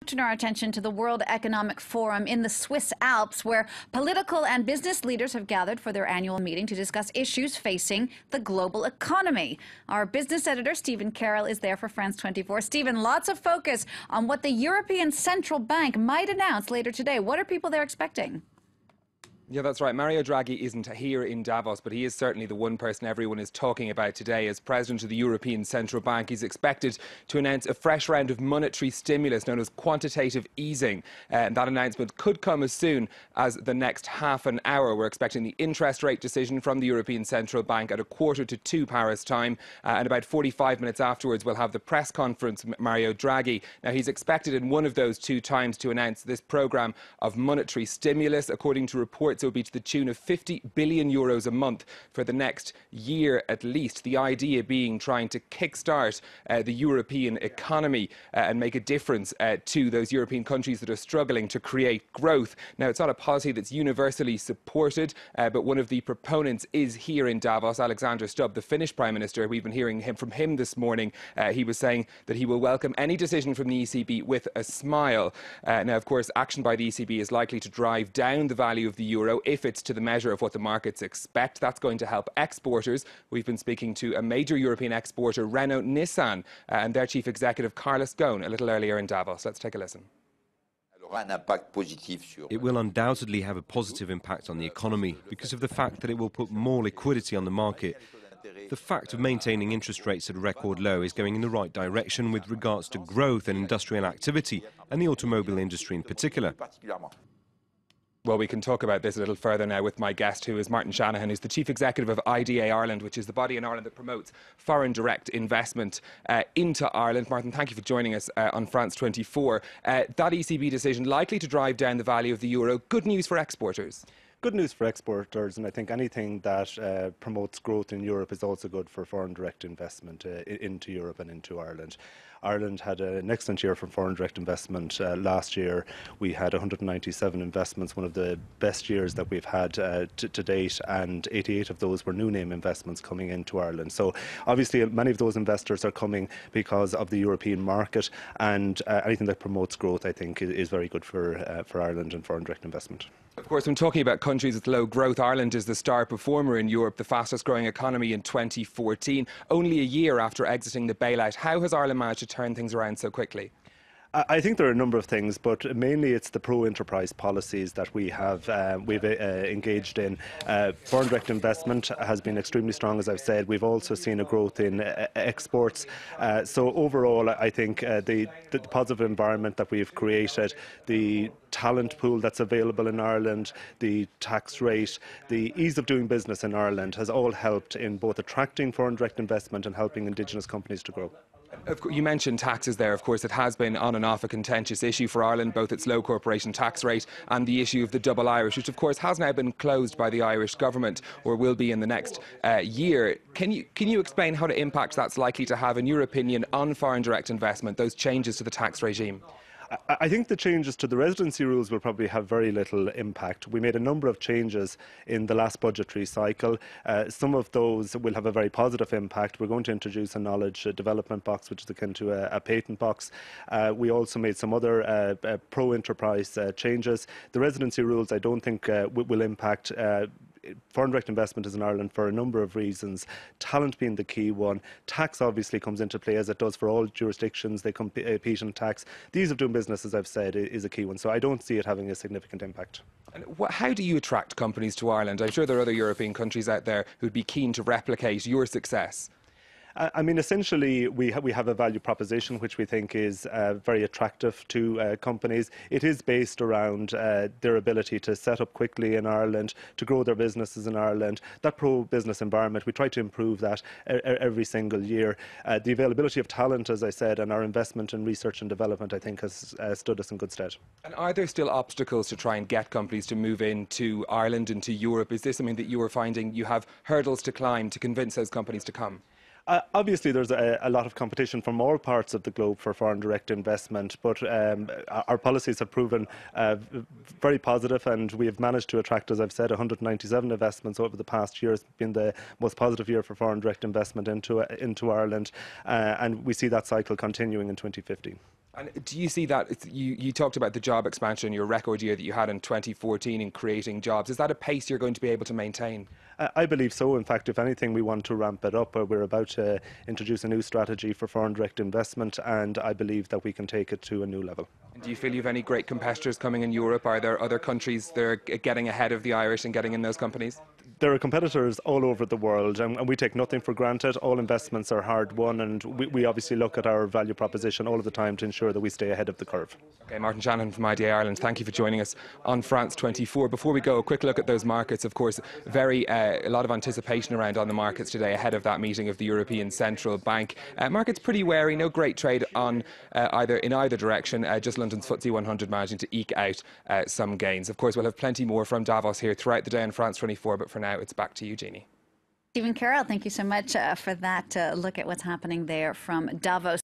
Turn our attention to the World Economic Forum in the Swiss Alps, where political and business leaders have gathered for their annual meeting to discuss issues facing the global economy. Our business editor, Stephen Carroll, is there for France 24. Stephen, lots of focus on what the European Central Bank might announce later today. What are people there expecting? Yeah, that's right. Mario Draghi isn't here in Davos, but he is certainly the one person everyone is talking about today. As president of the European Central Bank, he's expected to announce a fresh round of monetary stimulus known as quantitative easing. And that announcement could come as soon as the next half an hour. We're expecting the interest rate decision from the European Central Bank at 1:45 Paris time. And about 45 minutes afterwards, we'll have the press conference with Mario Draghi. Now, he's expected in one of those two times to announce this programme of monetary stimulus. According to reports, it will be to the tune of 50 billion euros a month for the next year at least. The idea being trying to kickstart the European economy and make a difference to those European countries that are struggling to create growth. Now, it's not a policy that's universally supported, but one of the proponents is here in Davos, Alexander Stubb, the Finnish Prime Minister. We've been hearing from him this morning. He was saying that he will welcome any decision from the ECB with a smile. Now, of course, action by the ECB is likely to drive down the value of the euro if it's to the measure of what the markets expect. That's going to help exporters. We've been speaking to a major European exporter, Renault Nissan, and their chief executive, Carlos Ghosn, a little earlier in Davos. Let's take a listen. It will undoubtedly have a positive impact on the economy because of the fact that it will put more liquidity on the market. The fact of maintaining interest rates at a record low is going in the right direction with regards to growth and industrial activity, and the automobile industry in particular. Well, we can talk about this a little further now with my guest, who is Martin Shanahan, who's the Chief Executive of IDA Ireland, which is the body in Ireland that promotes foreign direct investment into Ireland. Martin, thank you for joining us on France 24. That ECB decision likely to drive down the value of the euro. Good news for exporters. Good news for exporters, and I think anything that promotes growth in Europe is also good for foreign direct investment into Europe and into Ireland. Ireland had an excellent year for foreign direct investment last year. We had 197 investments, one of the best years that we've had to date, and 88 of those were new name investments coming into Ireland. So obviously many of those investors are coming because of the European market, and anything that promotes growth, I think, is very good for Ireland and foreign direct investment. Of course, when talking about countries with low growth, Ireland is the star performer in Europe, the fastest growing economy in 2014, only a year after exiting the bailout. How has Ireland managed to turn things around so quickly? I think there are a number of things, but mainly it's the pro-enterprise policies that we've engaged in. Foreign direct investment has been extremely strong, as I've said. We've also seen a growth in exports. So overall, I think the positive environment that we've created, the talent pool that's available in Ireland, the tax rate, the ease of doing business in Ireland has all helped in both attracting foreign direct investment and helping indigenous companies to grow. You mentioned taxes there. Of course, it has been on and off a contentious issue for Ireland, both its low corporation tax rate and the issue of the double Irish, which of course has now been closed by the Irish government, or will be in the next year. Can you explain how the impact that's likely to have, in your opinion, on foreign direct investment, those changes to the tax regime? I think the changes to the residency rules will probably have very little impact. We made a number of changes in the last budgetary cycle. Some of those will have a very positive impact. We're going to introduce a knowledge development box, which is akin to a patent box. We also made some other pro-enterprise changes. The residency rules, I don't think will impact foreign direct investment is in Ireland for a number of reasons, talent being the key one. Tax obviously comes into play, as it does for all jurisdictions. They compete on tax. The ease of doing business, as I've said, is a key one. So I don't see it having a significant impact. And how do you attract companies to Ireland? I'm sure there are other European countries out there who'd be keen to replicate your success. I mean, essentially, we have a value proposition which we think is very attractive to companies. It is based around their ability to set up quickly in Ireland, to grow their businesses in Ireland. That pro-business environment, we try to improve that every single year. The availability of talent, as I said, and our investment in research and development, I think, has stood us in good stead. And are there still obstacles to try and get companies to move into Ireland, into Europe? Is this something that you are finding you have hurdles to climb to convince those companies to come? Obviously, there's a lot of competition from all parts of the globe for foreign direct investment, but our policies have proven very positive, and we have managed to attract, as I've said, 197 investments over the past year. It's been the most positive year for foreign direct investment into Ireland, and we see that cycle continuing in 2015. And do you see that, you talked about the job expansion, your record year that you had in 2014 in creating jobs. Is that a pace you're going to be able to maintain? I believe so. In fact, if anything, we want to ramp it up. We're about to introduce a new strategy for foreign direct investment, and I believe that we can take it to a new level. And do you feel you have any great competitors coming in Europe? Are there other countries that are getting ahead of the Irish and getting in those companies? There are competitors all over the world, and we take nothing for granted. All investments are hard won, and we obviously look at our value proposition all of the time to ensure that we stay ahead of the curve. Okay, Martin Shanahan from IDA Ireland, thank you for joining us on France 24. Before we go, a quick look at those markets. Of course, a lot of anticipation around on the markets today ahead of that meeting of the European Central Bank. Markets pretty wary, no great trade on in either direction. Just London's FTSE 100 managing to eke out some gains. Of course, we'll have plenty more from Davos here throughout the day on France 24, but for now, it's back to you, Jeannie. Stephen Carroll, thank you so much for that look at what's happening there from Davos.